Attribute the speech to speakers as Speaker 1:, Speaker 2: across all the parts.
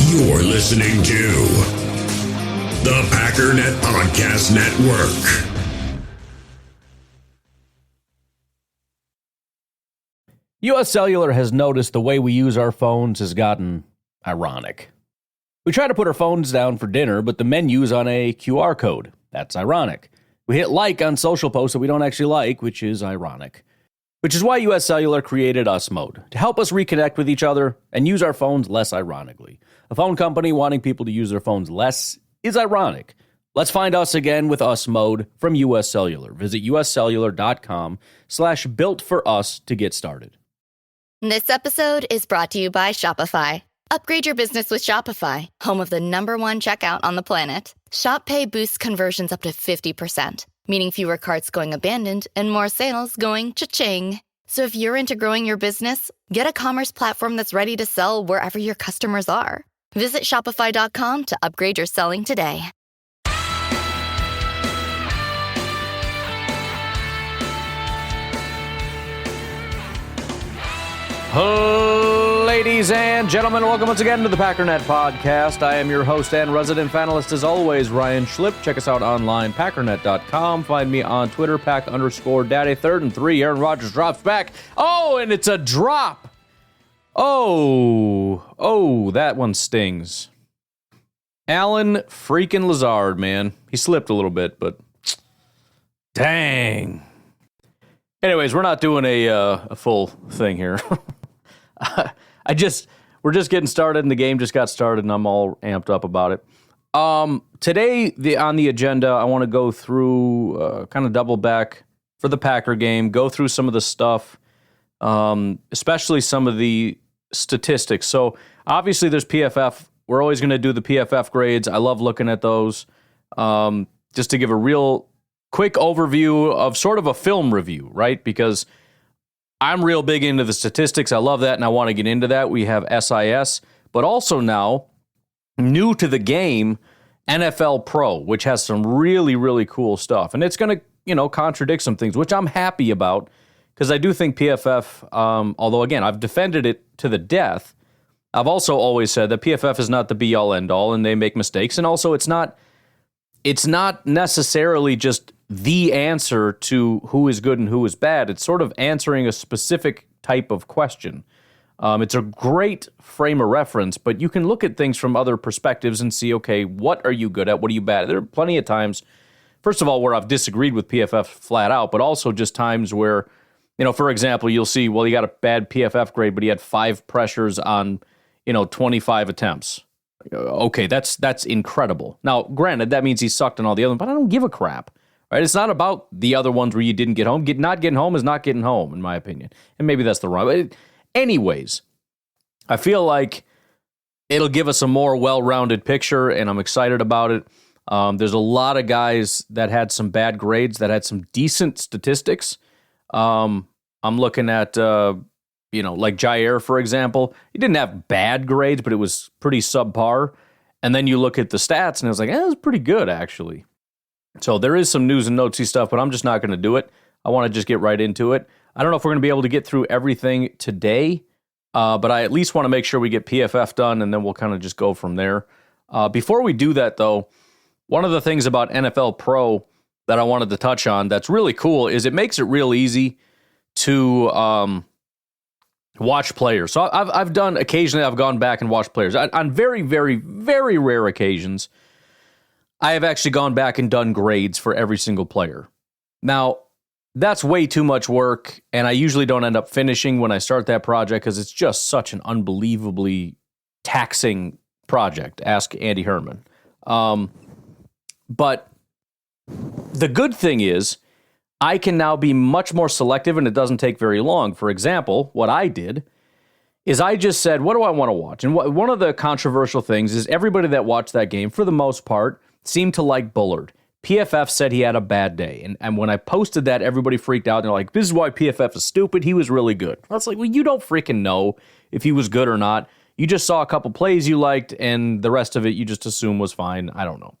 Speaker 1: You're listening to the Packernet Podcast Network.
Speaker 2: U.S. Cellular has noticed the way we use our phones has gotten ironic. We try to put our phones down for dinner, but the menu's on a QR code. That's ironic. We hit like on social posts that we don't actually like, which is ironic. Which is why U.S. Cellular created Us Mode, to help us reconnect with each other and use our phones less ironically. A phone company wanting people to use their phones less is ironic. Let's find us again with Us Mode from U.S. Cellular. Visit uscellular.com/builtforus to get started.
Speaker 3: This episode is brought to you by Shopify. Upgrade your business with Shopify, home of the #1 checkout on the planet. Shop Pay boosts conversions up to 50%, meaning fewer carts going abandoned and more sales going cha-ching. So if you're into growing your business, get a commerce platform that's ready to sell wherever your customers are. Visit shopify.com to upgrade your selling today.
Speaker 2: Ladies and gentlemen, welcome once again to the Packernet Podcast. I am your host and resident panelist, as always, Ryan Schlip. Check us out online, packernet.com. Find me on Twitter, pack_daddy. 3rd and 3, Aaron Rodgers drops back. Oh, and it's a drop. Oh, that one stings. Allen freaking Lazard, man. He slipped a little bit, but dang. Anyways, we're not doing a full thing here. We're just getting started, and the game just got started, and I'm all amped up about it. Today, on the agenda, I want to go through, kind of double back for the Packer game, go through some of the stuff, especially some of the statistics. So, obviously, there's PFF. We're always going to do the PFF grades. I love looking at those. Just to give a real quick overview of sort of a film review, right? Because I'm real big into the statistics. I love that, and I want to get into that. We have SIS, but also now, new to the game, NFL Pro, which has some really, really cool stuff. And it's going to, contradict some things, which I'm happy about, because I do think PFF, although, again, I've defended it to the death, I've also always said that PFF is not the be-all, end-all, and they make mistakes. And also, it's not necessarily just the answer to who is good and who is bad. It's sort of answering a specific type of question. It's a great frame of reference, but you can look at things from other perspectives and see, okay, what are you good at? What are you bad at? There are plenty of times, first of all, where I've disagreed with PFF flat out, but also just times where, for example, you'll see, well, he got a bad PFF grade, but he had 5 pressures on, 25 attempts. Okay, that's incredible. Now, granted, that means he sucked on all the other ones, but I don't give a crap. Right? It's not about the other ones where you didn't get home. Not getting home is not getting home, in my opinion. And maybe that's the wrong. But anyways, I feel like it'll give us a more well-rounded picture, and I'm excited about it. There's a lot of guys that had some bad grades that had some decent statistics. I'm looking at, like Jair, for example. He didn't have bad grades, but it was pretty subpar. And then you look at the stats, and it was like, it was pretty good, actually. So there is some news and notesy stuff, but I'm just not going to do it. I want to just get right into it. I don't know if we're going to be able to get through everything today, but I at least want to make sure we get PFF done, and then we'll kind of just go from there. Before we do that, though, one of the things about NFL Pro that I wanted to touch on that's really cool is it makes it real easy to watch players. So I've done, occasionally I've gone back and watched players. On very, very, very rare occasions, I have actually gone back and done grades for every single player. Now, that's way too much work, and I usually don't end up finishing when I start that project because it's just such an unbelievably taxing project. Ask Andy Herman. But the good thing is I can now be much more selective, and it doesn't take very long. For example, what I did is I just said, what do I want to watch? And one of the controversial things is everybody that watched that game, for the most part, seemed to like Bullard. PFF said he had a bad day. And when I posted that, everybody freaked out. They're like, this is why PFF is stupid. He was really good. I was like, well, you don't freaking know if he was good or not. You just saw a couple plays you liked, and the rest of it you just assume was fine. I don't know.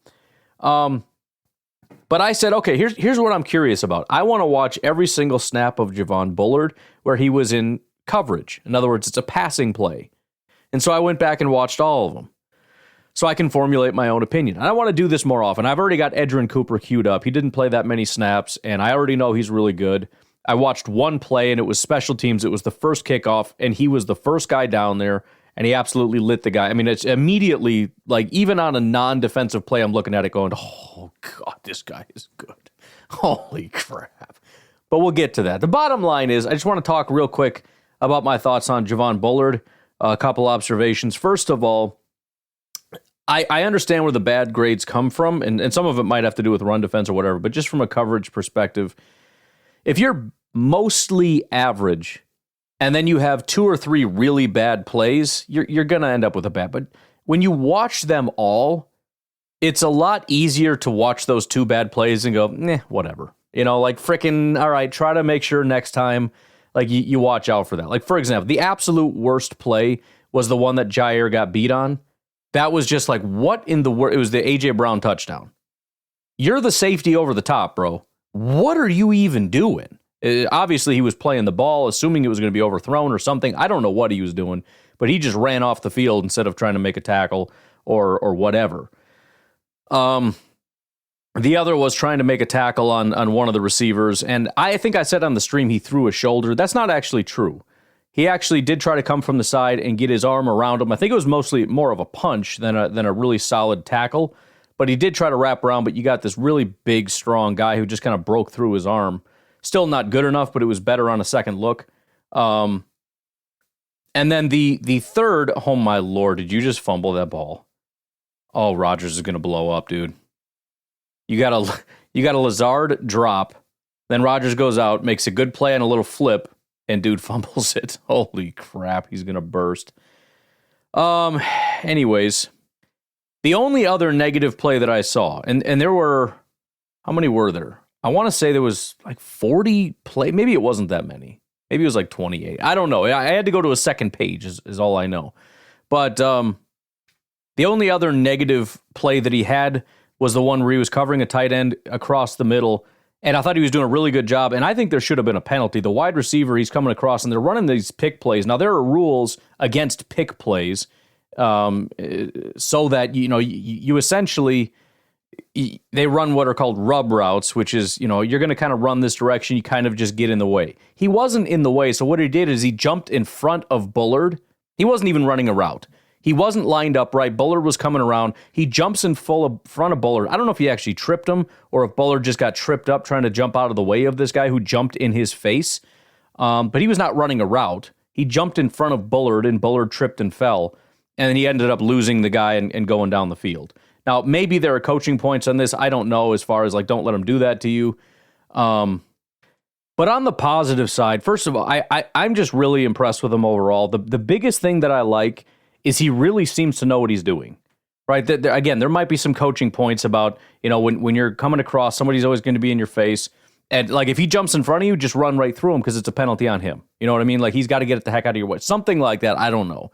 Speaker 2: But I said, okay, here's what I'm curious about. I want to watch every single snap of Javon Bullard where he was in coverage. In other words, it's a passing play. And so I went back and watched all of them. so I can formulate my own opinion. And I want to do this more often. I've already got Edgerrin Cooper queued up. He didn't play that many snaps, and I already know he's really good. I watched one play, and it was special teams. It was the first kickoff, and he was the first guy down there, and he absolutely lit the guy. I mean, it's immediately, like, even on a non-defensive play, I'm looking at it going, oh, God, this guy is good. Holy crap. But we'll get to that. The bottom line is, I just want to talk real quick about my thoughts on Javon Bullard. A couple observations. First of all, I understand where the bad grades come from, and some of it might have to do with run defense or whatever, but just from a coverage perspective, if you're mostly average and then you have 2 or 3 really bad plays, you're going to end up with a bad. But when you watch them all, it's a lot easier to watch those 2 bad plays and go, whatever. Like freaking, all right, try to make sure next time, like you watch out for that. Like, for example, the absolute worst play was the one that Jair got beat on. That was just like, what in the world? It was the A.J. Brown touchdown. You're the safety over the top, bro. What are you even doing? Obviously, he was playing the ball, assuming it was going to be overthrown or something. I don't know what he was doing, but he just ran off the field instead of trying to make a tackle or whatever. The other was trying to make a tackle on one of the receivers, and I think I said on the stream he threw a shoulder. That's not actually true. He actually did try to come from the side and get his arm around him. I think it was mostly more of a punch than a really solid tackle, but he did try to wrap around, but you got this really big, strong guy who just kind of broke through his arm. Still not good enough, but it was better on a second look. And then the third, oh my Lord, did you just fumble that ball? Oh, Rodgers is going to blow up, dude. You got a Lazard drop, then Rodgers goes out, makes a good play on a little flip, and dude fumbles it. Holy crap, he's going to burst. Anyways, the only other negative play that I saw, and there were, how many were there? I want to say there was like 40 play. Maybe it wasn't that many. Maybe it was like 28. I don't know. I had to go to a second page is all I know. But the only other negative play that he had was the one where he was covering a tight end across the middle, and I thought he was doing a really good job, and I think there should have been a penalty. The wide receiver, he's coming across, and they're running these pick plays. Now, there are rules against pick plays so that, you essentially, they run what are called rub routes, which is, you're going to kind of run this direction, you kind of just get in the way. He wasn't in the way, so what he did is he jumped in front of Bullard. He wasn't even running a route. He wasn't lined up right. Bullard was coming around. He jumps in front of Bullard. I don't know if he actually tripped him or if Bullard just got tripped up trying to jump out of the way of this guy who jumped in his face. But he was not running a route. He jumped in front of Bullard, and Bullard tripped and fell. And then he ended up losing the guy and going down the field. Now, maybe there are coaching points on this. I don't know, as far as, like, don't let him do that to you. But on the positive side, first of all, I'm just really impressed with him overall. The biggest thing that I like is he really seems to know what he's doing, right? Again, there might be some coaching points about, when you're coming across, somebody's always going to be in your face. And, like, if he jumps in front of you, just run right through him because it's a penalty on him. You know what I mean? Like, he's got to get it the heck out of your way. Something like that. I don't know.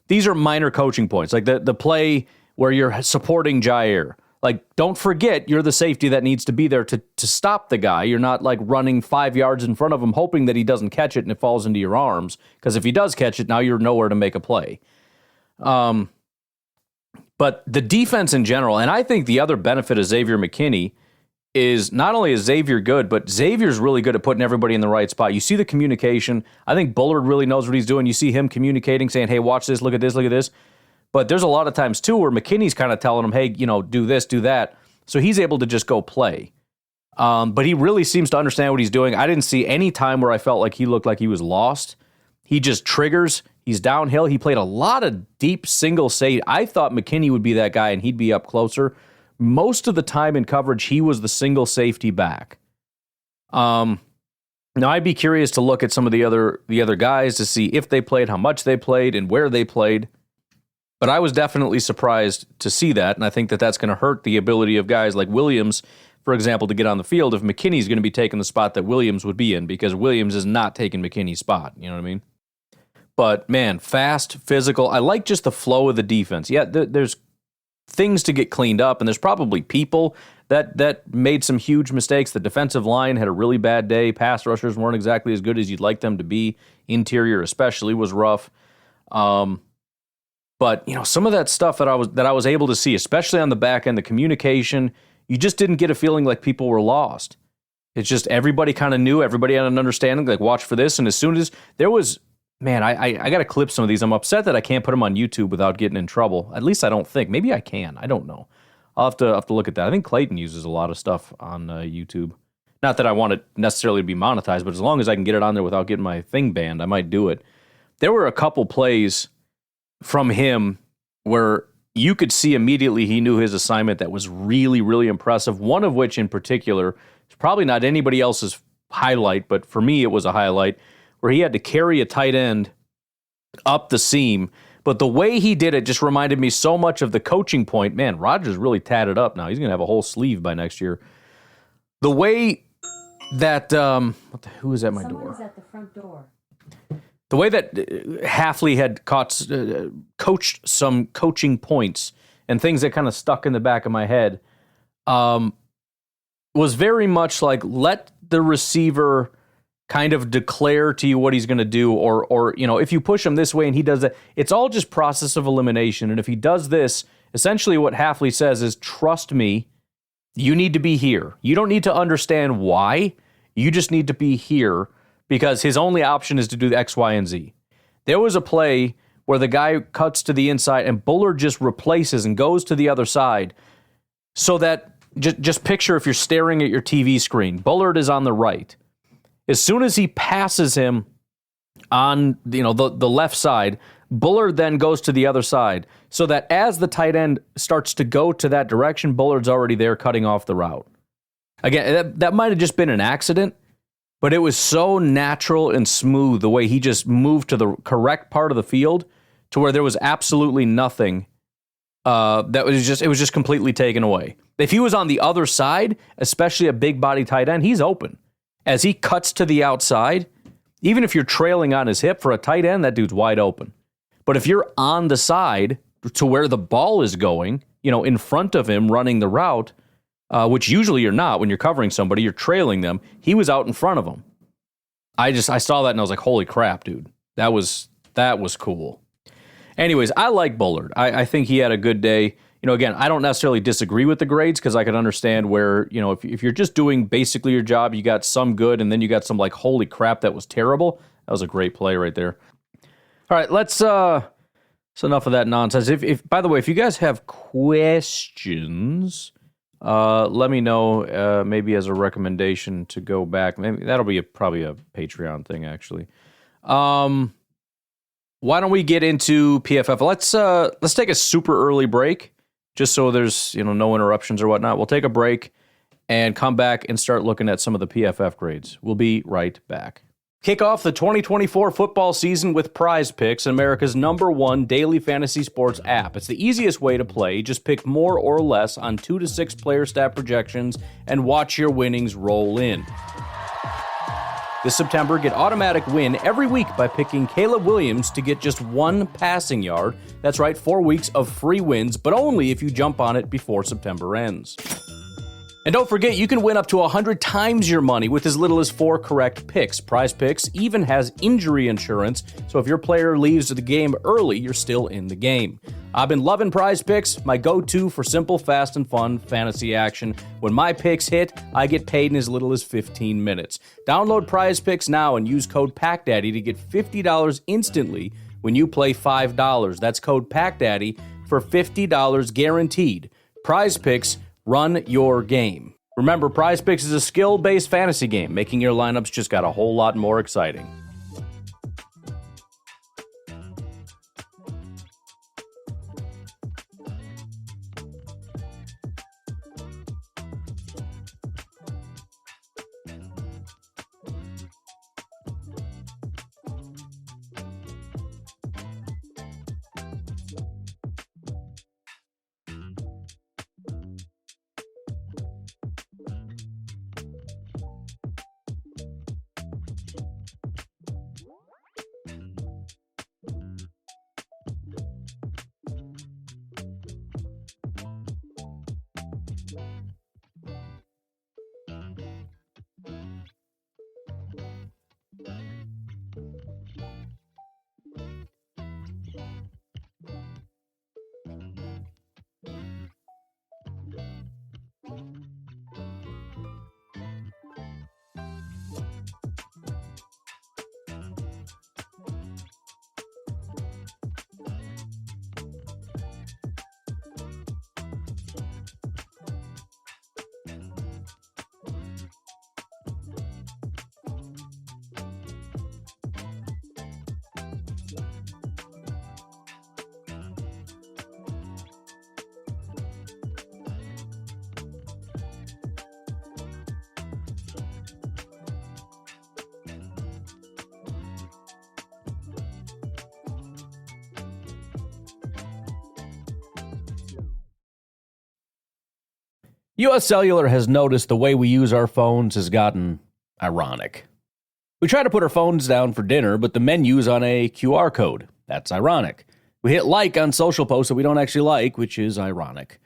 Speaker 2: These are minor coaching points. Like, the play where you're supporting Jair. Like, don't forget you're the safety that needs to be there to stop the guy. You're not, like, running 5 yards in front of him hoping that he doesn't catch it and it falls into your arms. Because if he does catch it, now you're nowhere to make a play. But the defense in general, and I think the other benefit of Xavier McKinney is not only is Xavier good, but Xavier's really good at putting everybody in the right spot. You see the communication. I think Bullard really knows what he's doing. You see him communicating, saying, hey, watch this, look at this, look at this. But there's a lot of times, too, where McKinney's kind of telling him, hey, do this, do that. So he's able to just go play. But he really seems to understand what he's doing. I didn't see any time where I felt like he looked like he was lost. He just triggers. He's downhill. He played a lot of deep single safety. I thought McKinney would be that guy and he'd be up closer. Most of the time in coverage, he was the single safety back. Now, I'd be curious to look at some of the other guys to see if they played, how much they played, and where they played. But I was definitely surprised to see that, and I think that that's going to hurt the ability of guys like Williams, for example, to get on the field if McKinney's going to be taking the spot that Williams would be in, because Williams is not taking McKinney's spot. You know what I mean? But, man, fast, physical. I like just the flow of the defense. Yeah, there's things to get cleaned up, and there's probably people that made some huge mistakes. The defensive line had a really bad day. Pass rushers weren't exactly as good as you'd like them to be. Interior especially was rough. But But, some of that stuff that I was able to see, especially on the back end, the communication, you just didn't get a feeling like people were lost. It's just everybody kind of knew, everybody had an understanding, like watch for this. And as soon as there was, man, I got to clip some of these. I'm upset that I can't put them on YouTube without getting in trouble. At least I don't think. Maybe I can. I don't know. I'll have to look at that. I think Clayton uses a lot of stuff on YouTube. Not that I want it necessarily to be monetized, but as long as I can get it on there without getting my thing banned, I might do it. There were a couple plays from him where you could see immediately he knew his assignment that was really, really impressive. One of which in particular is probably not anybody else's highlight, but for me it was a highlight, where he had to carry a tight end up the seam. But the way he did it just reminded me so much of the coaching point. Man, Rodgers really tatted up now. He's going to have a whole sleeve by next year. The way that, who is at my door?
Speaker 4: Someone's at the front door.
Speaker 2: The way that Hafley had coached some coaching points and things that kind of stuck in the back of my head was very much like, let the receiver kind of declare to you what he's going to do, or if you push him this way and he does that, it's all just process of elimination. And if he does this, essentially what Hafley says is, trust me, you need to be here. You don't need to understand why. You just need to be here, because his only option is to do the X, Y, and Z. There was a play where the guy cuts to the inside and Bullard just replaces and goes to the other side, so that, just picture if you're staring at your TV screen, Bullard is on the right. As soon as he passes him on the left side, Bullard then goes to the other side, so that as the tight end starts to go to that direction, Bullard's already there cutting off the route. Again, that might have just been an accident, but it was so natural and smooth the way he just moved to the correct part of the field, to where there was absolutely nothing it was just completely taken away. If he was on the other side, especially a big body tight end, he's open. As he cuts to the outside, even if you're trailing on his hip for a tight end, that dude's wide open. But if you're on the side to where the ball is going, in front of him running the route, which usually you're not when you're covering somebody, you're trailing them. He was out in front of them. I saw that and I was like, holy crap, dude. That was cool. Anyways, I like Bullard. I think he had a good day. Again, I don't necessarily disagree with the grades, because I can understand where, if you're just doing basically your job, you got some good, and then you got some like, holy crap, that was terrible. That was a great play right there. All right, let's, so enough of that nonsense. If by the way, if you guys have questions, let me know, maybe as a recommendation to go back. Maybe that'll be probably a Patreon thing, actually. Why don't we get into PFF? Let's take a super early break, just so there's no interruptions or whatnot. We'll take a break and come back and start looking at some of the PFF grades. We'll be right back. Kick off the 2024 football season with Prize Picks, America's #1 daily fantasy sports app. It's the easiest way to play. Just pick more or less on 2 to 6 player stat projections and watch your winnings roll in. This September, get automatic win every week by picking Caleb Williams to get just 1 passing yard. That's right, 4 weeks of free wins, but only if you jump on it before September ends. And don't forget, you can win up to 100 times your money with as little as 4 correct picks. Prize Picks even has injury insurance, so if your player leaves the game early, you're still in the game. I've been loving Prize Picks, my go-to for simple, fast, and fun fantasy action. When my picks hit, I get paid in as little as 15 minutes. Download Prize Picks now and use code PACKDADDY to get $50 instantly when you play $5. That's code PACKDADDY for $50 guaranteed. Prize Picks, run your game. Remember, Prize Picks is a skill-based fantasy game, making your lineups just got a whole lot more exciting. U.S. Cellular has noticed the way we use our phones has gotten ironic. We try to put our phones down for dinner, but the menu's on a QR code. That's ironic. We hit like on social posts that we don't actually like, which is ironic.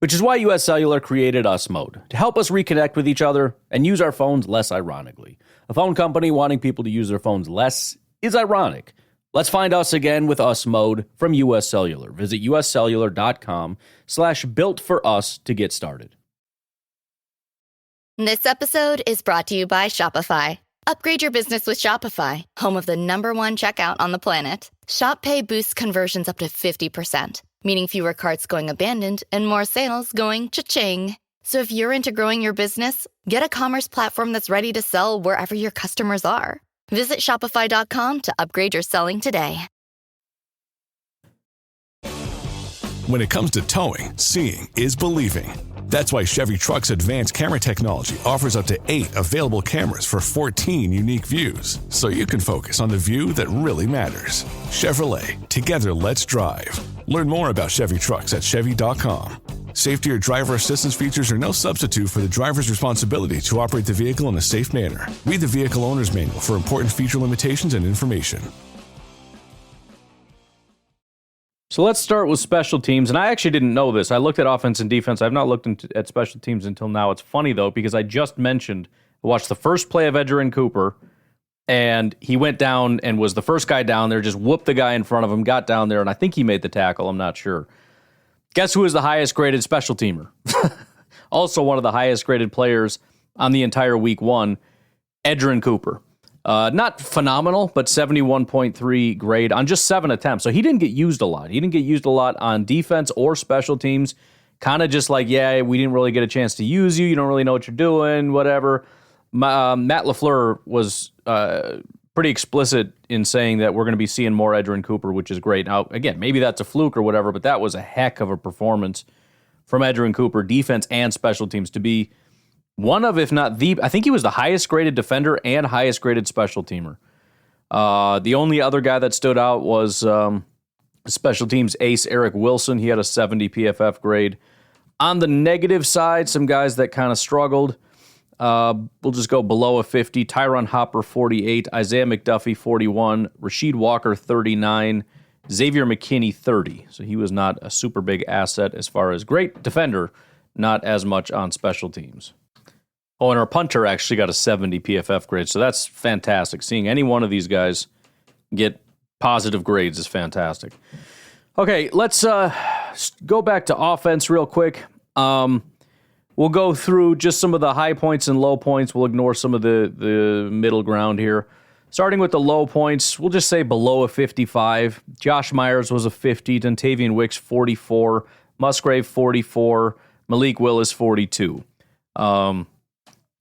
Speaker 2: Which is why U.S. Cellular created Us Mode, to help us reconnect with each other and use our phones less ironically. A phone company wanting people to use their phones less is ironic. Let's find us again with Us Mode from U.S. Cellular. Visit uscellular.com/built-for-us to get started.
Speaker 3: This episode is brought to you by Shopify. Upgrade your business with Shopify, home of the #1 checkout on the planet. Shop Pay boosts conversions up to 50%, meaning fewer carts going abandoned and more sales going cha-ching. So if you're into growing your business, get a commerce platform that's ready to sell wherever your customers are. Visit Shopify.com to upgrade your selling today.
Speaker 4: When it comes to towing, seeing is believing. That's why Chevy Truck's advanced camera technology offers up to 8 available cameras for 14 unique views, so you can focus on the view that really matters. Chevrolet, together let's drive. Learn more about Chevy Trucks at Chevy.com. Safety or driver assistance features are no substitute for the driver's responsibility to operate the vehicle in a safe manner. Read the vehicle owner's manual for important feature limitations and information.
Speaker 2: So let's start with special teams, and I actually didn't know this. I looked at offense and defense. I've not looked at special teams until now. It's funny, though, because I just mentioned, I watched the first play of Edgerrin Cooper, and he went down and was the first guy down there, just whooped the guy in front of him, got down there, and I think he made the tackle. I'm not sure. Guess who is the highest-graded special teamer? Also one of the highest-graded players on the entire Week 1, Edgerrin Cooper. Not phenomenal, but 71.3 grade on just 7 attempts. So he didn't get used a lot. He didn't get used a lot on defense or special teams. Kind of just like, yeah, we didn't really get a chance to use you. You don't really know what you're doing, whatever. Matt LaFleur was pretty explicit in saying that we're going to be seeing more Edgerrin Cooper, which is great. Now, again, maybe that's a fluke or whatever, but that was a heck of a performance from Edgerrin Cooper, defense and special teams, to be one of, if not the, I think he was the highest graded defender and highest graded special teamer. The only other guy that stood out was special teams ace Eric Wilson. He had a 70 PFF grade. On the negative side, some guys that kind of struggled. We'll just go below a 50. Tyron Hopper, 48. Isaiah McDuffie, 41. Rasheed Walker, 39. Xavier McKinney, 30. So he was not a super big asset as far as great defender, not as much on special teams. Oh, and our punter actually got a 70 PFF grade, so that's fantastic. Seeing any one of these guys get positive grades is fantastic. Okay, let's go back to offense real quick. We'll go through just some of the high points and low points. We'll ignore some of the middle ground here. Starting with the low points, we'll just say below a 55. Josh Myers was a 50. Dontavian Wicks, 44. Musgrave, 44. Malik Willis, 42.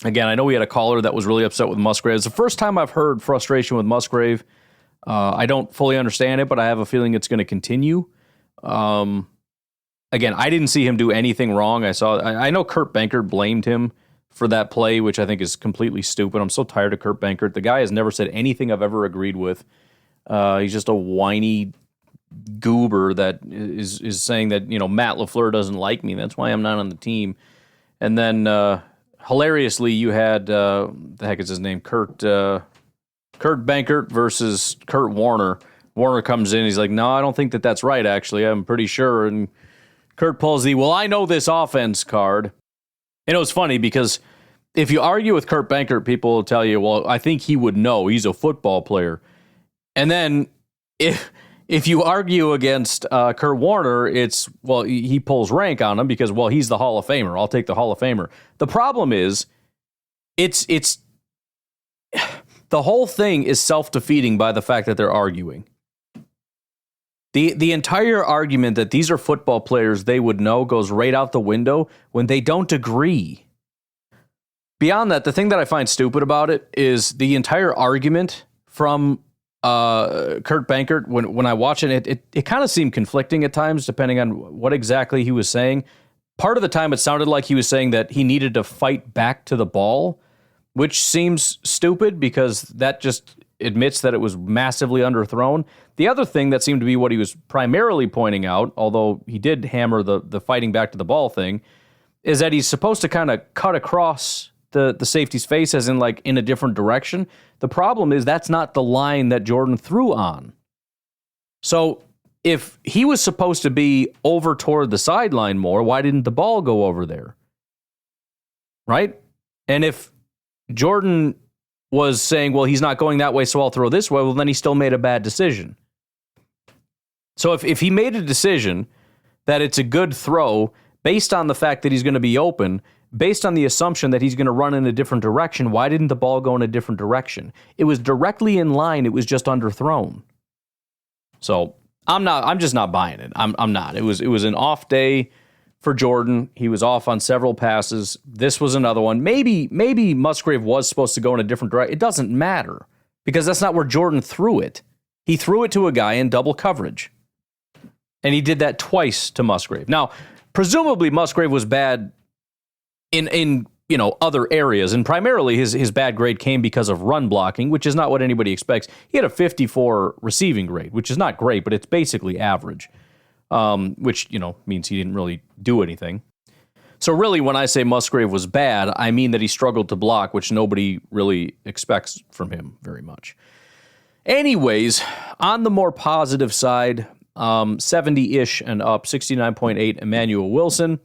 Speaker 2: Again, I know we had a caller that was really upset with Musgrave. It's the first time I've heard frustration with Musgrave. I don't fully understand it, but I have a feeling it's going to continue. Again, I didn't see him do anything wrong. I know Kurt Benkert blamed him for that play, which I think is completely stupid. I'm so tired of Kurt Benkert. The guy has never said anything I've ever agreed with. He's just a whiny goober that is saying that, Matt LaFleur doesn't like me. That's why I'm not on the team. And then hilariously, you had the heck is his name? Kurt Benkert versus Kurt Warner. Warner comes in. He's like, no, I don't think that's right, actually. I'm pretty sure. And Kurt pulls the, well, I know this offense card. And it was funny because if you argue with Kurt Benkert, people will tell you, well, I think he would know. He's a football player. And then if you argue against Kurt Warner, it's, well, he pulls rank on him because, well, he's the Hall of Famer. I'll take the Hall of Famer. The problem is, it's the whole thing is self-defeating by the fact that they're arguing. The entire argument that these are football players they would know goes right out the window when they don't agree. Beyond that, the thing that I find stupid about it is the entire argument from Kurt Benkert. When I watch it kind of seemed conflicting at times, depending on what exactly he was saying. Part of the time, it sounded like he was saying that he needed to fight back to the ball, which seems stupid because that just admits that it was massively underthrown. The other thing that seemed to be what he was primarily pointing out, although he did hammer the fighting back to the ball thing, is that he's supposed to kind of cut across the safety's face, as in like in a different direction. The problem is that's not the line that Jordan threw on. So if he was supposed to be over toward the sideline more, why didn't the ball go over there? Right? And if Jordan was saying, well, he's not going that way, so I'll throw this way, well, then he still made a bad decision. So if he made a decision that it's a good throw based on the fact that he's going to be open, based on the assumption that he's going to run in a different direction, why didn't the ball go in a different direction? It was directly in line. It was just underthrown. So I'm just not buying it. I'm not. It was an off day for Jordan. He was off on several passes. This was another one. Maybe Musgrave was supposed to go in a different direction. It doesn't matter because that's not where Jordan threw it. He threw it to a guy in double coverage. And he did that twice to Musgrave. Now, presumably Musgrave was bad in other areas, and primarily his bad grade came because of run blocking, which is not what anybody expects. He had a 54 receiving grade, which is not great, but it's basically average, which means he didn't really do anything. So really, when I say Musgrave was bad, I mean that he struggled to block, which nobody really expects from him very much. Anyways, on the more positive side, 70-ish and up, 69.8 Emmanuel Wilson,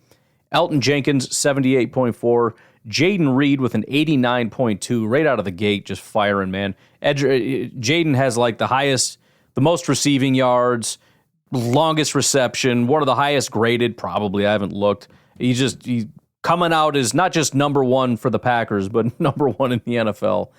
Speaker 2: Elton Jenkins 78.4, Jaden Reed with an 89.2 right out of the gate, just firing, man. Jaden has like the most receiving yards, longest reception, one of the highest graded, probably. I haven't looked. He's coming out as not just number one for the Packers, but number one in the NFL.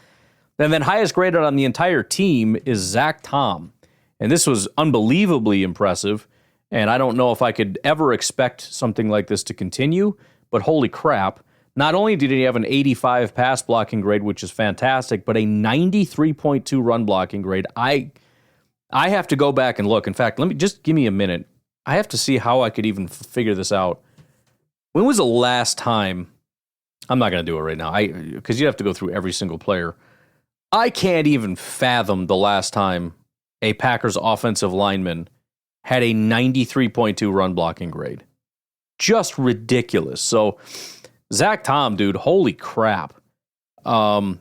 Speaker 2: And then highest graded on the entire team is Zach Tom. And this was unbelievably impressive, and I don't know if I could ever expect something like this to continue, but holy crap, not only did he have an 85 pass blocking grade, which is fantastic, but a 93.2 run blocking grade. I have to go back and look. In fact, give me a minute. I have to see how I could even figure this out. When was the last time, I'm not going to do it right now, because you have to go through every single player. I can't even fathom the last time a Packers offensive lineman had a 93.2 run blocking grade. Just ridiculous. So, Zach Tom, dude, holy crap. You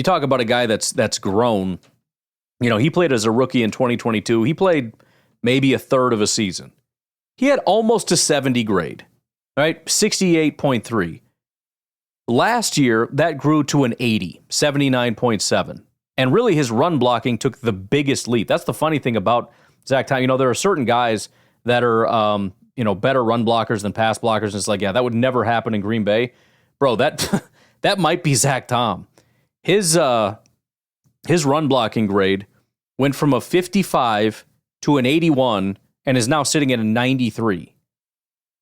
Speaker 2: talk about a guy that's grown. He played as a rookie in 2022. He played maybe a third of a season. He had almost a 70 grade, right? 68.3. Last year, that grew to an 80, 79.7. And really, his run blocking took the biggest leap. That's the funny thing about Zach Tom. There are certain guys that are, better run blockers than pass blockers. And it's like, yeah, that would never happen in Green Bay. Bro, that might be Zach Tom. His run blocking grade went from a 55 to an 81 and is now sitting at a 93.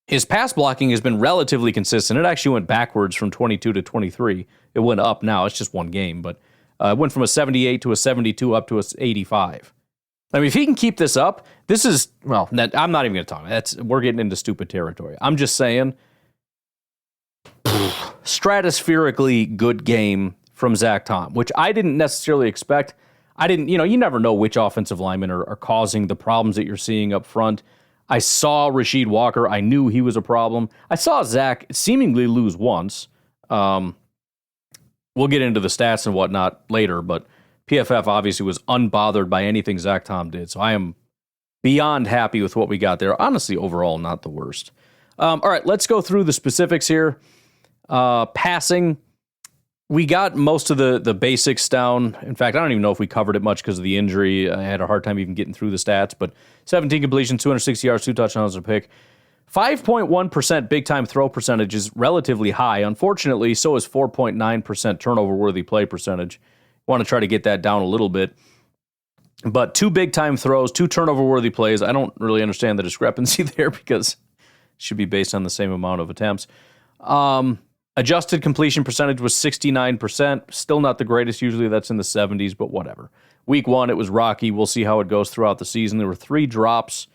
Speaker 2: His pass blocking has been relatively consistent. It actually went backwards from 22 to 23. It went up now. It's just one game, but it went from a 78 to a 72 up to a 85. I mean, if he can keep this up, this is, well, I'm not even going to talk. We're getting into stupid territory. I'm just saying, stratospherically good game from Zach Tom, which I didn't necessarily expect. You never know which offensive linemen are causing the problems that you're seeing up front. I saw Rasheed Walker. I knew he was a problem. I saw Zach seemingly lose once. We'll get into the stats and whatnot later, but PFF obviously was unbothered by anything Zach Tom did. So I am beyond happy with what we got there. Honestly, overall, not the worst. All right, let's go through the specifics here. Passing, we got most of the basics down. In fact, I don't even know if we covered it much because of the injury. I had a hard time even getting through the stats, but 17 completions, 260 yards, 2 touchdowns, and a pick. 5.1% big-time throw percentage is relatively high. Unfortunately, so is 4.9% turnover-worthy play percentage. Want to try to get that down a little bit. But 2 big-time throws, 2 turnover-worthy plays. I don't really understand the discrepancy there because it should be based on the same amount of attempts. Adjusted completion percentage was 69%. Still not the greatest. Usually that's in the 70s, but whatever. Week 1, it was rocky. We'll see how it goes throughout the season. There were 3 drops.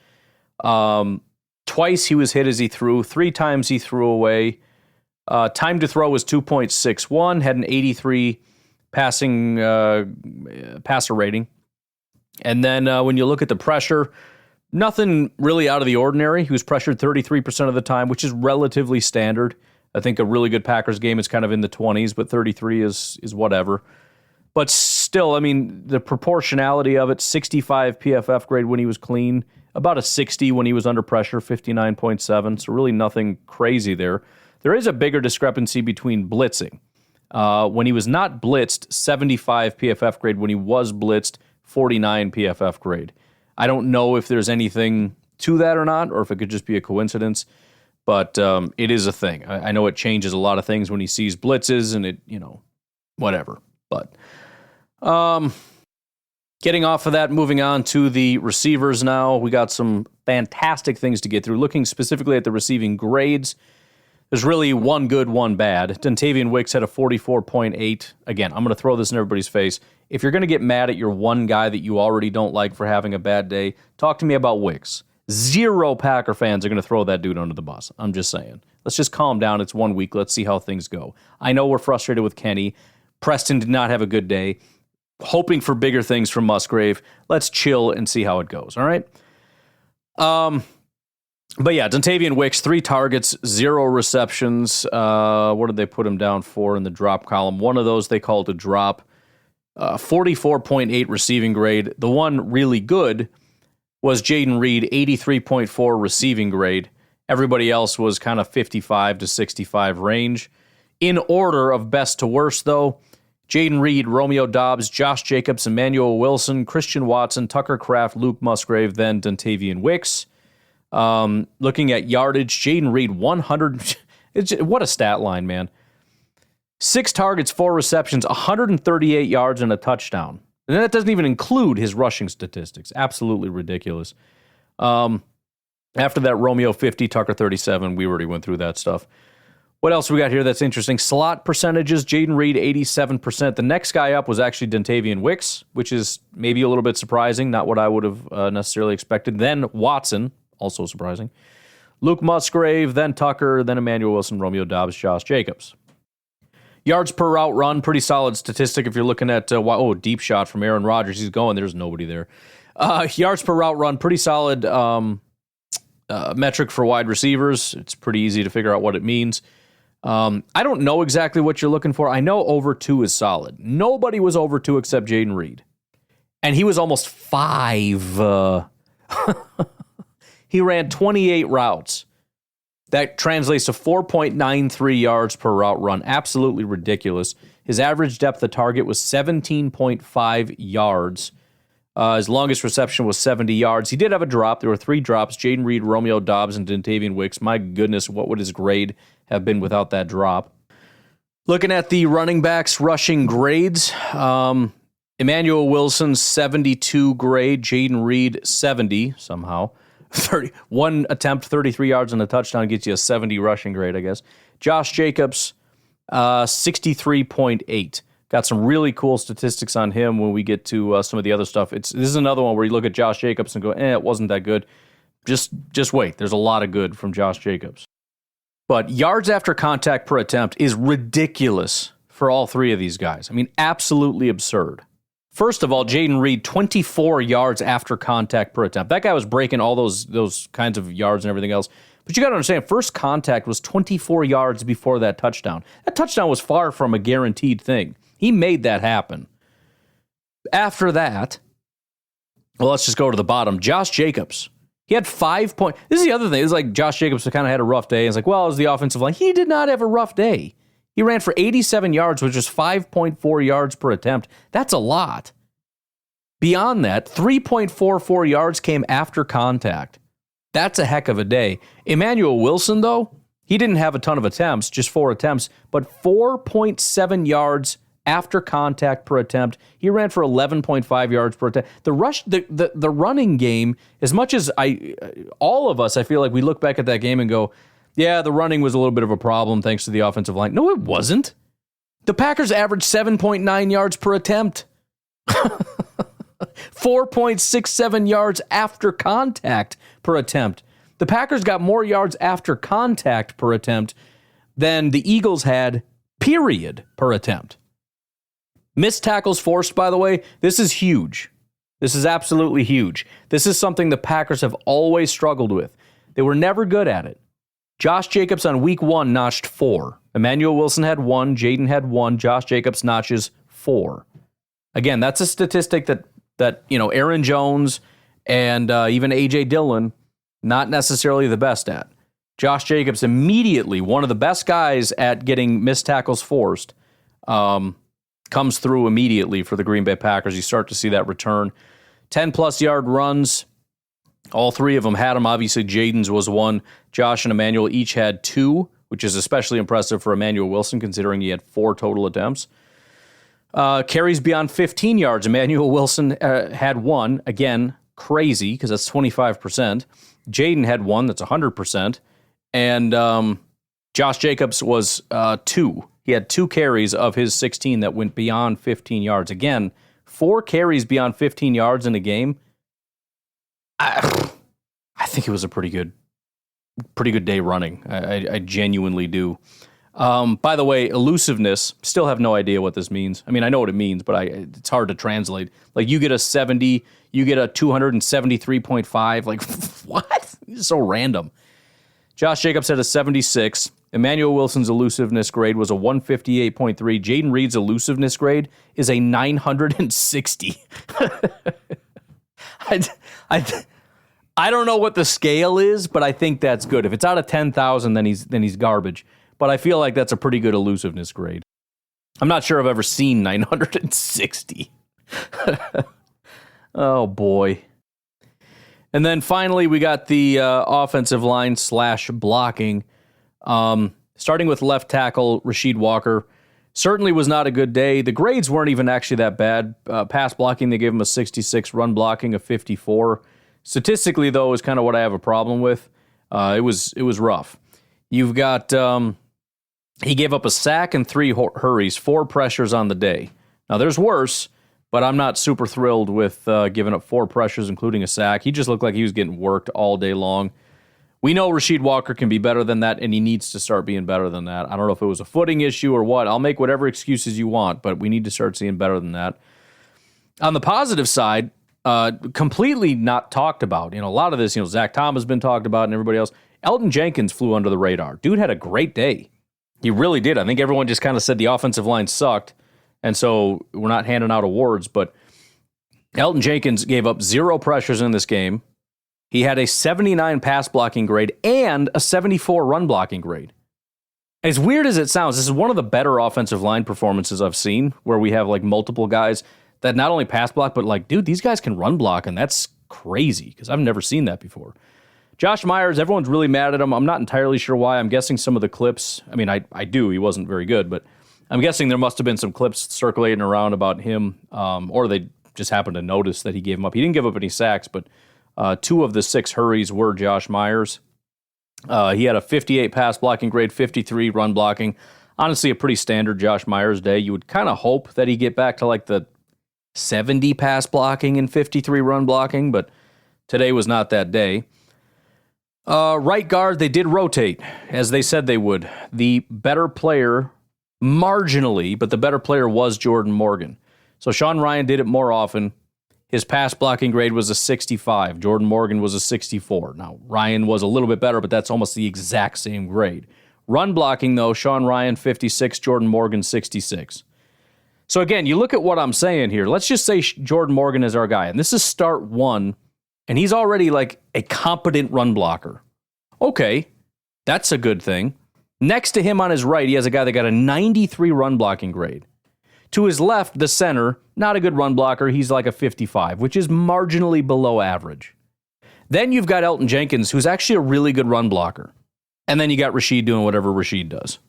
Speaker 2: Twice he was hit as he threw. 3 times he threw away. Time to throw was 2.61. Had an 83 passer rating. And then when you look at the pressure, Nothing really out of the ordinary. He was pressured 33% of the time, which is relatively standard. I think a really good Packers game is kind of in the 20s, but 33 is whatever. But still, I mean, the proportionality of it, 65 PFF grade when he was clean, about a 60 when he was under pressure, 59.7, so really nothing crazy there. There is a bigger discrepancy between blitzing. When he was not blitzed, 75 PFF grade. When he was blitzed, 49 PFF grade. I don't know if there's anything to that or not, or if it could just be a coincidence, but it is a thing. I know it changes a lot of things when he sees blitzes and it, whatever. But getting off of that, moving on to the receivers now. We got some fantastic things to get through. Looking specifically at the receiving grades, there's really one good, one bad. Dontavian Wicks had a 44.8. Again, I'm going to throw this in everybody's face. If you're going to get mad at your one guy that you already don't like for having a bad day, talk to me about Wicks. Zero Packer fans are going to throw that dude under the bus. I'm just saying. Let's just calm down. It's 1 week. Let's see how things go. I know we're frustrated with Kenny. Preston did not have a good day. Hoping for bigger things from Musgrave. Let's chill and see how it goes. All right? But yeah, Dontavian Wicks, 3 targets, 0 receptions. What did they put him down for in the drop column? One of those they called a drop. 44.8 receiving grade. The one really good was Jaden Reed, 83.4 receiving grade. Everybody else was kind of 55 to 65 range. In order of best to worst, though, Jaden Reed, Romeo Doubs, Josh Jacobs, Emmanuel Wilson, Christian Watson, Tucker Kraft, Luke Musgrave, then Dontavian Wicks. Looking at yardage, Jaden Reed, 100. What a stat line, man. 6 targets, 4 receptions, 138 yards, and a touchdown. And that doesn't even include his rushing statistics. Absolutely ridiculous. After that, Romeo 50, Tucker 37. We already went through that stuff. What else we got here that's interesting? Slot percentages, Jaden Reed, 87%. The next guy up was actually Dontavian Wicks, which is maybe a little bit surprising, not what I would have necessarily expected. Then Watson, also surprising. Luke Musgrave, then Tucker, then Emmanuel Wilson, Romeo Doubs, Josh Jacobs. Yards per route run, pretty solid statistic if you're looking at, deep shot from Aaron Rodgers. He's going, there's nobody there. Yards per route run, pretty solid metric for wide receivers. It's pretty easy to figure out what it means. I don't know exactly what you're looking for. I know over 2 is solid. Nobody was over 2 except Jaden Reed. And he was almost 5. He ran 28 routes. That translates to 4.93 yards per route run. Absolutely ridiculous. His average depth of target was 17.5 yards. His longest reception was 70 yards. He did have a drop. There were 3 drops. Jaden Reed, Romeo Doubs, and Dontavian Wicks. My goodness, what would his grade have been without that drop? Looking at the running backs rushing grades, Emmanuel Wilson, 72 grade. Jaden Reed, 70 somehow. 1 attempt, 33 yards and a touchdown gets you a 70 rushing grade, I guess. Josh Jacobs, 63.8. Got some really cool statistics on him when we get to some of the other stuff. This is another one where you look at Josh Jacobs and go, it wasn't that good. Just wait. There's a lot of good from Josh Jacobs. But yards after contact per attempt is ridiculous for all 3 of these guys. I mean, absolutely absurd. First of all, Jaden Reed, 24 yards after contact per attempt. That guy was breaking all those kinds of yards and everything else. But you got to understand, first contact was 24 yards before that touchdown. That touchdown was far from a guaranteed thing. He made that happen. After that, well, let's just go to the bottom. Josh Jacobs. He had 5 points. This is the other thing. It's like Josh Jacobs kind of had a rough day. It's like, well, it was the offensive line. He did not have a rough day. He ran for 87 yards, which is 5.4 yards per attempt. That's a lot. Beyond that, 3.44 yards came after contact. That's a heck of a day. Emmanuel Wilson, though, he didn't have a ton of attempts, just 4 attempts, but 4.7 yards after contact per attempt. He ran for 11.5 yards per attempt. The running game, as much as all of us, I feel like we look back at that game and go, yeah, the running was a little bit of a problem thanks to the offensive line. No, it wasn't. The Packers averaged 7.9 yards per attempt. 4.67 yards after contact per attempt. The Packers got more yards after contact per attempt than the Eagles had, period, per attempt. Missed tackles forced, by the way, this is huge. This is absolutely huge. This is something the Packers have always struggled with. They were never good at it. Josh Jacobs on week 1 notched 4. Emmanuel Wilson had 1. Jaden had 1. Josh Jacobs notches 4. Again, that's a statistic that Aaron Jones and even A.J. Dillon, not necessarily the best at. Josh Jacobs, immediately one of the best guys at getting missed tackles forced, comes through immediately for the Green Bay Packers. You start to see that return. 10-plus yard runs. All 3 of them had them. Obviously, Jaden's was 1. Josh and Emmanuel each had 2, which is especially impressive for Emmanuel Wilson, considering he had 4 total attempts. Carries beyond 15 yards. Emmanuel Wilson had 1. Again, crazy, because that's 25%. Jaden had 1. That's 100%. And Josh Jacobs was 2. He had 2 carries of his 16 that went beyond 15 yards. Again, 4 carries beyond 15 yards in a game. I think it was a pretty good day running. I genuinely do. By the way, elusiveness, still have no idea what this means. I mean, I know what it means, but it's hard to translate. Like, you get a 70, you get a 273.5. Like, what? It's so random. Josh Jacobs had a 76. Emmanuel Wilson's elusiveness grade was a 158.3. Jaden Reed's elusiveness grade is a 960. I don't know what the scale is, but I think that's good. If it's out of 10,000, then he's garbage. But I feel like that's a pretty good elusiveness grade. I'm not sure I've ever seen 960. Oh, boy. And then finally, we got the offensive line / blocking. Starting with left tackle, Rasheed Walker. Certainly was not a good day. The grades weren't even actually that bad. Pass blocking, they gave him a 66. Run blocking, a 54. Statistically, though, is kind of what I have a problem with. It was rough. You've got, he gave up a sack and 3 hurries, 4 pressures on the day. Now, there's worse, but I'm not super thrilled with giving up 4 pressures, including a sack. He just looked like he was getting worked all day long. We know Rasheed Walker can be better than that, and he needs to start being better than that. I don't know if it was a footing issue or what. I'll make whatever excuses you want, but we need to start seeing better than that. On the positive side, completely not talked about. A lot of this, Zach Tom has been talked about and everybody else. Elgton Jenkins flew under the radar. Dude had a great day. He really did. I think everyone just kind of said the offensive line sucked, and so we're not handing out awards, but Elgton Jenkins gave up 0 pressures in this game. He had a 79 pass blocking grade and a 74 run blocking grade. As weird as it sounds, this is one of the better offensive line performances I've seen, where we have like multiple guys that not only pass block, but like, dude, these guys can run block, and that's crazy because I've never seen that before. Josh Myers, everyone's really mad at him. I'm not entirely sure why. I'm guessing some of the clips, I mean, I do, he wasn't very good, but I'm guessing there must have been some clips circulating around about him, or they just happened to notice that he gave him up. He didn't give up any sacks, but 2 of the 6 hurries were Josh Myers. He had a 58 pass blocking grade, 53 run blocking. Honestly, a pretty standard Josh Myers day. You would kind of hope that he'd get back to like the 70 pass blocking and 53 run blocking, but today was not that day. Right guard, they did rotate, as they said they would. The better player, marginally, but the better player was Jordan Morgan. So Sean Ryan did it more often. His pass blocking grade was a 65. Jordan Morgan was a 64. Now, Ryan was a little bit better, but that's almost the exact same grade. Run blocking, though, Sean Ryan, 56. Jordan Morgan, 66. So again, you look at what I'm saying here. Let's just say Jordan Morgan is our guy, and this is start 1, and he's already like a competent run blocker. Okay, that's a good thing. Next to him on his right, he has a guy that got a 93 run blocking grade. To his left, the center, not a good run blocker. He's like a 55, which is marginally below average. Then you've got Elgton Jenkins, who's actually a really good run blocker. And then you got Rasheed doing whatever Rasheed does.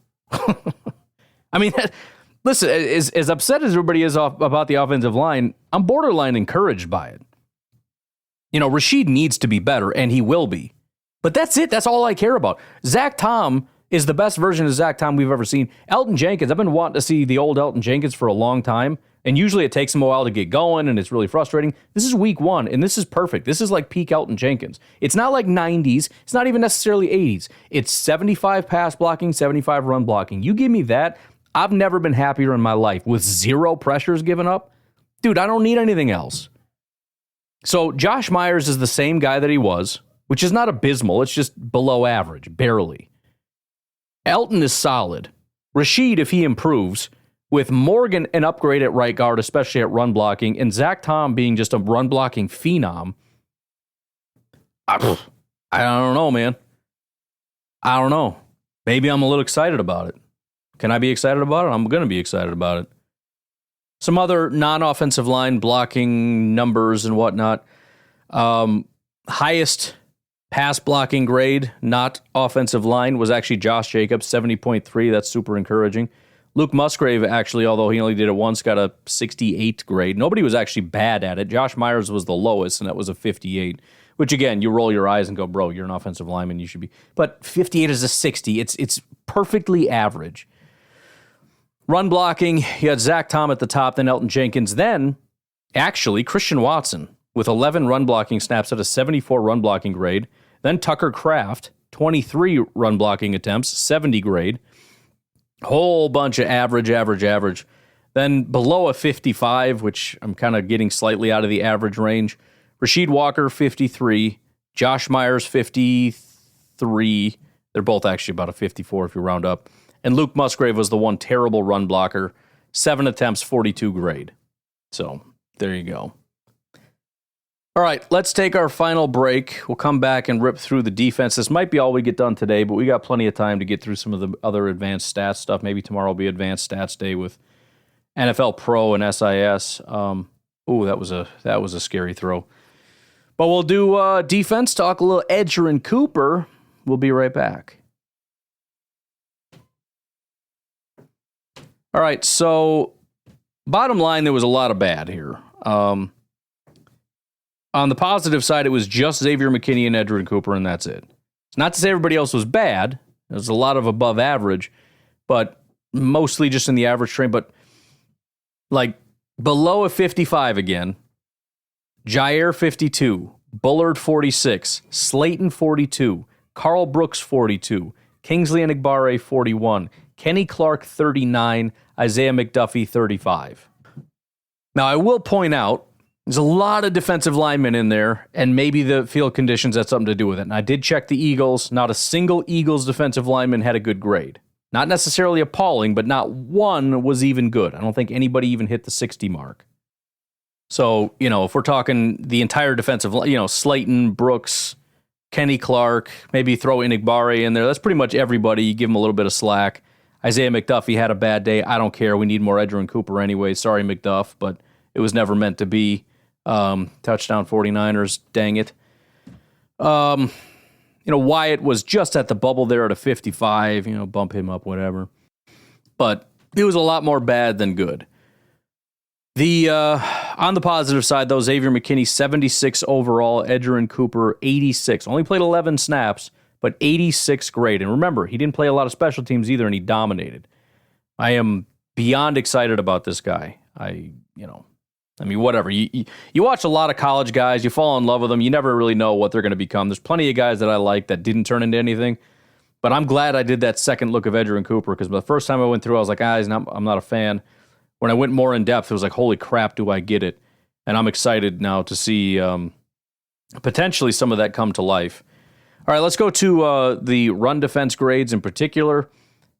Speaker 2: I mean, listen, as upset as everybody is about the offensive line, I'm borderline encouraged by it. Rasheed needs to be better, and he will be. But that's it. That's all I care about. Zach Tom is the best version of Zach Tom we've ever seen. Elgton Jenkins, I've been wanting to see the old Elgton Jenkins for a long time, and usually it takes him a while to get going, and it's really frustrating. This is week 1, and this is perfect. This is like peak Elgton Jenkins. It's not like 90s. It's not even necessarily 80s. It's 75 pass blocking, 75 run blocking. You give me that, I've never been happier in my life with 0 pressures given up. Dude, I don't need anything else. So Josh Myers is the same guy that he was, which is not abysmal. It's just below average, barely. Elton is solid. Rashid, if he improves, with Morgan an upgrade at right guard, especially at run blocking, and Zach Tom being just a run blocking phenom. I don't know, man. I don't know. Maybe I'm a little excited about it. Can I be excited about it? I'm going to be excited about it. Some other non-offensive line blocking numbers and whatnot. Highest pass blocking grade, not offensive line, was actually Josh Jacobs, 70.3. That's super encouraging. Luke Musgrave, actually, although he only did it once, got a 68 grade. Nobody was actually bad at it. Josh Myers was the lowest, and that was a 58. Which, again, you roll your eyes and go, bro, you're an offensive lineman, you should be. But 58 is a 60. It's perfectly average. Run blocking, you had Zach Tom at the top, then Elton Jenkins. Then, actually, Christian Watson with 11 run blocking snaps at a 74 run blocking grade. Then Tucker Kraft, 23 run blocking attempts, 70 grade. Whole bunch of average. Then below a 55, which I'm kind of getting slightly out of the average range. Rasheed Walker, 53. Josh Myers, 53. They're both actually about a 54 if you round up. And Luke Musgrave was the one terrible run blocker. 7 attempts, 42 grade. So, there you go. All right, let's take our final break. We'll come back and rip through the defense. This might be all we get done today, but we got plenty of time to get through some of the other advanced stats stuff. Maybe tomorrow will be advanced stats day with NFL Pro and SIS. That was a scary throw. But we'll do defense, talk a little Edgerrin Cooper. We'll be right back. All right, so bottom line, there was a lot of bad here. On the positive side, it was just Xavier McKinney and Edgerrin Cooper, and that's it. It's not to say everybody else was bad. There's a lot of above average, but mostly just in the average train. But like below a 55 again. Jair 52, Bullard 46, Slayton 42, Carl Brooks 42, Kingsley Enagbare 41, Kenny Clark 39, Isaiah McDuffie 35. Now I will point out, there's a lot of defensive linemen in there, and maybe the field conditions had something to do with it. And I did check the Eagles. Not a single Eagles defensive lineman had a good grade. Not necessarily appalling, but not one was even good. I don't think anybody even hit the 60 mark. So, if we're talking the entire defensive line, Slayton, Brooks, Kenny Clark, maybe throw Enagbare in there. That's pretty much everybody. You give them a little bit of slack. Isaiah McDuffie had a bad day. I don't care. We need more Edgerrin Cooper anyway. Sorry, McDuff, but it was never meant to be. Touchdown 49ers, dang it. Wyatt was just at the bubble there at a 55, bump him up, whatever. But it was a lot more bad than good. On the positive side, though, Xavier McKinney, 76 overall, Edgerrin Cooper, 86. Only played 11 snaps, but 86 grade. And remember, he didn't play a lot of special teams either, and he dominated. I am beyond excited about this guy. Whatever. You watch a lot of college guys, you fall in love with them, you never really know what they're going to become. There's plenty of guys that I like that didn't turn into anything, but I'm glad I did that second look of Edgerrin Cooper, because the first time I went through, I was like, I'm not a fan. When I went more in depth, it was like, holy crap, do I get it? And I'm excited now to see potentially some of that come to life. All right, let's go to the run defense grades in particular.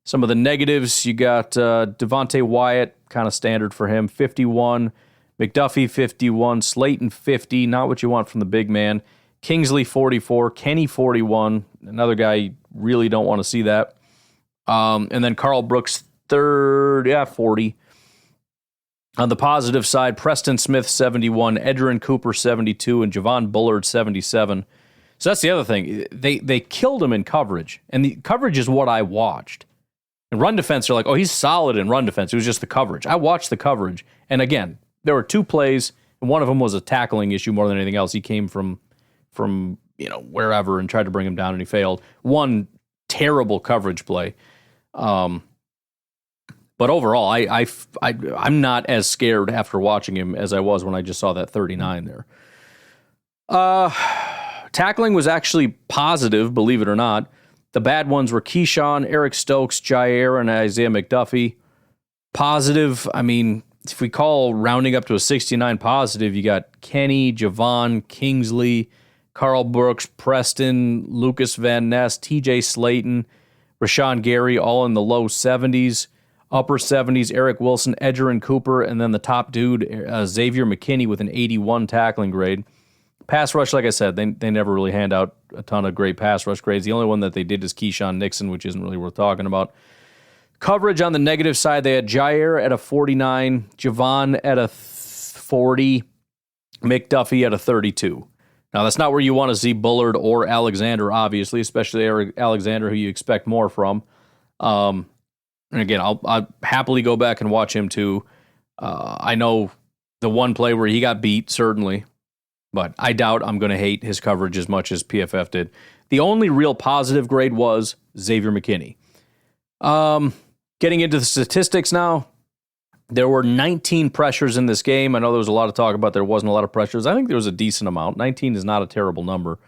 Speaker 2: Some of the negatives, you got Devontae Wyatt, kind of standard for him, 51. McDuffie, 51. Slayton, 50. Not what you want from the big man. Kingsley, 44. Kenny, 41. Another guy you really don't want to see that. And then Carl Brooks, 40. On the positive side, Preston Smith, 71. Edgerrin Cooper, 72. And Javon Bullard, 77. So that's the other thing. They killed him in coverage. And the coverage is what I watched. In run defense, they're like, oh, he's solid in run defense. It was just the coverage. I watched the coverage. And again, there were 2 plays, and one of them was a tackling issue more than anything else. He came from wherever and tried to bring him down, and he failed. One terrible coverage play. But overall, I'm not as scared after watching him as I was when I just saw that 39 there. Tackling was actually positive, believe it or not. The bad ones were Keyshawn, Eric Stokes, Jair, and Isaiah McDuffie. Positive, if we call rounding up to a 69 positive, you got Kenny, Javon, Kingsley, Carl Brooks, Preston, Lucas Van Ness, TJ Slayton, Rashawn Gary, all in the low 70s, upper 70s, Eric Wilson, Edgerrin Cooper, and then the top dude, Xavier McKinney with an 81 tackling grade. Pass rush, like I said, they never really hand out a ton of great pass rush grades. The only one that they did is Keyshawn Nixon, which isn't really worth talking about. Coverage on the negative side, they had Jair at a 49, Javon at a 40, McDuffie at a 32. Now, that's not where you want to see Bullard or Alexander, obviously, especially Alexander, who you expect more from. And again, I'll happily go back and watch him too. I know the one play where he got beat, certainly, but I doubt I'm going to hate his coverage as much as PFF did. The only real positive grade was Xavier McKinney. Getting into the statistics now, there were 19 pressures in this game. I know there was a lot of talk about there wasn't a lot of pressures. I think there was a decent amount. 19 is not a terrible number.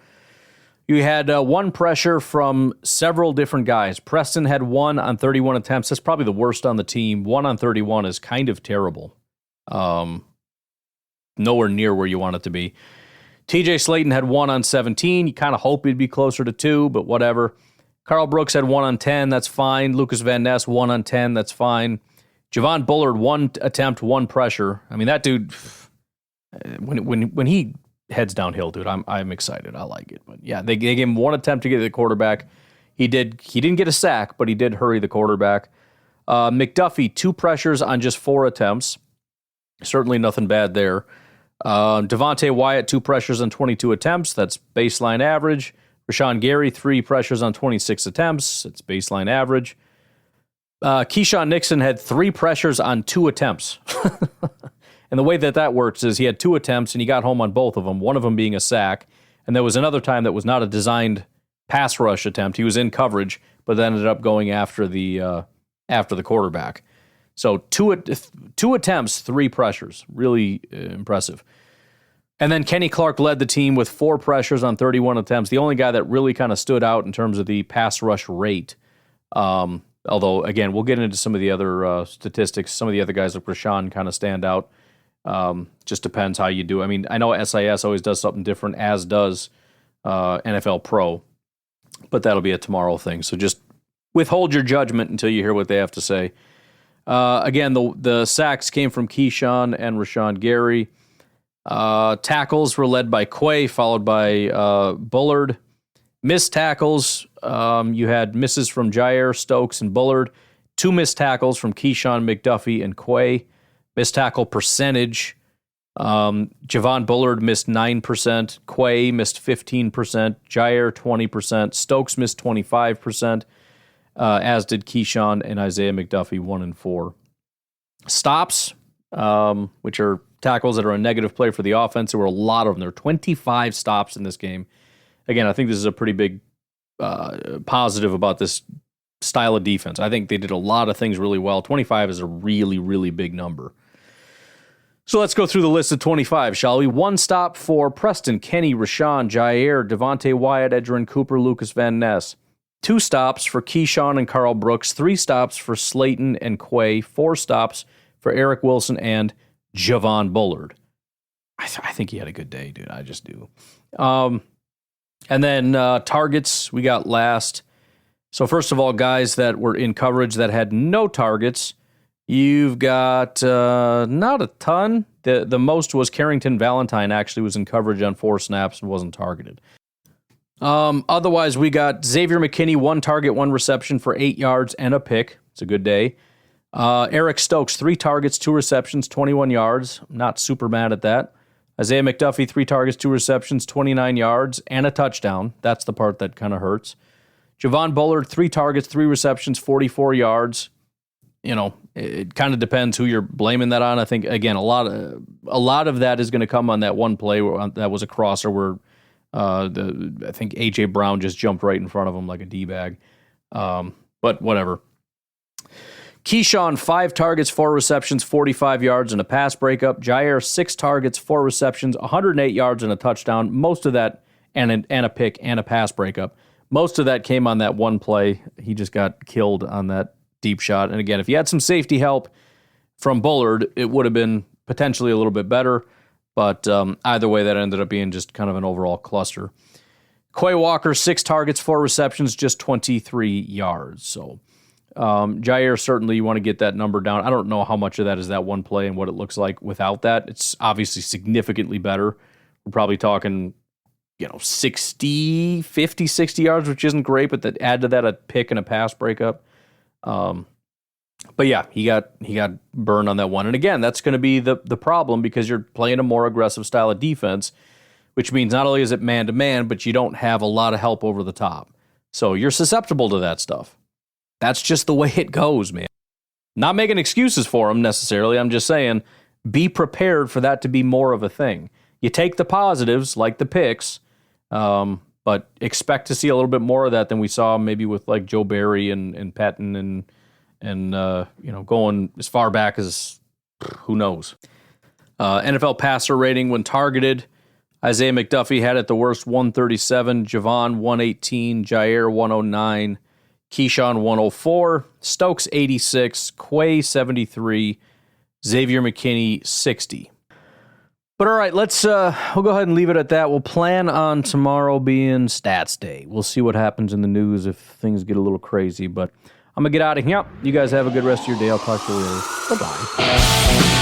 Speaker 2: You had one pressure from several different guys. Preston had 1 on 31 attempts. That's probably the worst on the team. 1 on 31 is kind of terrible. Nowhere near where you want it to be. TJ Slayton had 1 on 17. You kind of hope it'd be closer to 2, but whatever. Carl Brooks had 1 on 10. That's fine. Lucas Van Ness, 1 on 10. That's fine. Javon Bullard, 1 attempt, 1 pressure. I mean, that dude, when he heads downhill, dude, I'm excited. I like it. But yeah, they gave him 1 attempt to get to the quarterback. He didn't get a sack, but he did hurry the quarterback. McDuffie, 2 pressures on just 4 attempts. Certainly nothing bad there. Devontae Wyatt, 2 pressures on 22 attempts. That's baseline average. Rashawn Gary, 3 pressures on 26 attempts. It's baseline average. Keyshawn Nixon had 3 pressures on 2 attempts. And the way that works is he had 2 attempts and he got home on both of them, one of them being a sack. And there was another time that was not a designed pass rush attempt. He was in coverage, but then ended up going after the quarterback. So two attempts, 3 pressures. Really impressive. And then Kenny Clark led the team with 4 pressures on 31 attempts. The only guy that really kind of stood out in terms of the pass rush rate. Although, again, we'll get into some of the other statistics. Some of the other guys like Rashawn kind of stand out. Just depends how you do. I mean, I know SIS always does something different, as does NFL Pro. But that'll be a tomorrow thing. So just withhold your judgment until you hear what they have to say. Again, the sacks came from Keyshawn and Rashawn Gary. Tackles were led by Quay, followed by Bullard. Missed tackles, you had misses from Jair, Stokes, and Bullard. 2 missed tackles from Keyshawn, McDuffie, and Quay. Missed tackle percentage, Javon Bullard missed 9%. Quay missed 15%. Jair, 20%. Stokes missed 25%, as did Keyshawn and Isaiah McDuffie, 1 and 4. Stops, which are tackles that are a negative play for the offense. There were a lot of them. There were 25 stops in this game. Again, I think this is a pretty big positive about this style of defense. I think they did a lot of things really well. 25 is a really, really big number. So let's go through the list of 25, shall we? 1 stop for Preston, Kenny, Rashawn, Jair, Devontae Wyatt, Edgerrin Cooper, Lucas Van Ness. 2 stops for Keyshawn and Carl Brooks. 3 stops for Slayton and Quay. 4 stops for Eric Wilson and Javon Bullard. I think he had a good day, dude. I just do. And then targets we got last. So first of all, guys that were in coverage that had no targets, you've got not a ton. The most was Carrington Valentine, actually was in coverage on 4 snaps and wasn't targeted. Otherwise, we got Xavier McKinney, 1 target, 1 reception for 8 yards and a pick. It's a good day. Eric Stokes, 3 targets, 2 receptions, 21 yards. I'm not super mad at that. Isaiah McDuffie, 3 targets, 2 receptions, 29 yards, and a touchdown. That's the part that kind of hurts. Javon Bullard, 3 targets, 3 receptions, 44 yards. You know, it kind of depends who you're blaming that on. I think, again, a lot of that is going to come on that one play that was a crosser where I think A.J. Brown just jumped right in front of him like a D-bag. But whatever. Keyshawn, 5 targets, 4 receptions, 45 yards, and a pass breakup. Jair, 6 targets, 4 receptions, 108 yards, and a touchdown. Most of that, and a pick and a pass breakup. Most of that came on that one play. He just got killed on that deep shot. And again, if you had some safety help, from Bullard, it would have been potentially a little bit better. But either way, that ended up being just kind of an overall cluster. Quay Walker, 6 targets, 4 receptions, just 23 yards. So Jair, certainly you want to get that number down. I don't know how much of that is that one play and what it looks like without that. It's obviously significantly better. We're probably talking, 60 yards, which isn't great, but that add to that a pick and a pass breakup. But yeah, he got burned on that one. And again, that's going to be the problem because you're playing a more aggressive style of defense, which means not only is it man-to-man, but you don't have a lot of help over the top. So you're susceptible to that stuff. That's just the way it goes, man. Not making excuses for him necessarily. I'm just saying be prepared for that to be more of a thing. You take the positives, like the picks, but expect to see a little bit more of that than we saw maybe with like Joe Barry and Patton and going as far back as who knows. NFL passer rating when targeted. Isaiah McDuffie had it the worst, 137. Javon, 118. Jair, 109. Keyshawn, 104. Stokes, 86. Quay, 73. Xavier McKinney, 60. But all right, we'll go ahead and leave it at that. We'll plan on tomorrow being stats day. We'll see what happens in the news if things get a little crazy. But I'm going to get out of here. You guys have a good rest of your day. I'll talk to you later. Bye-bye.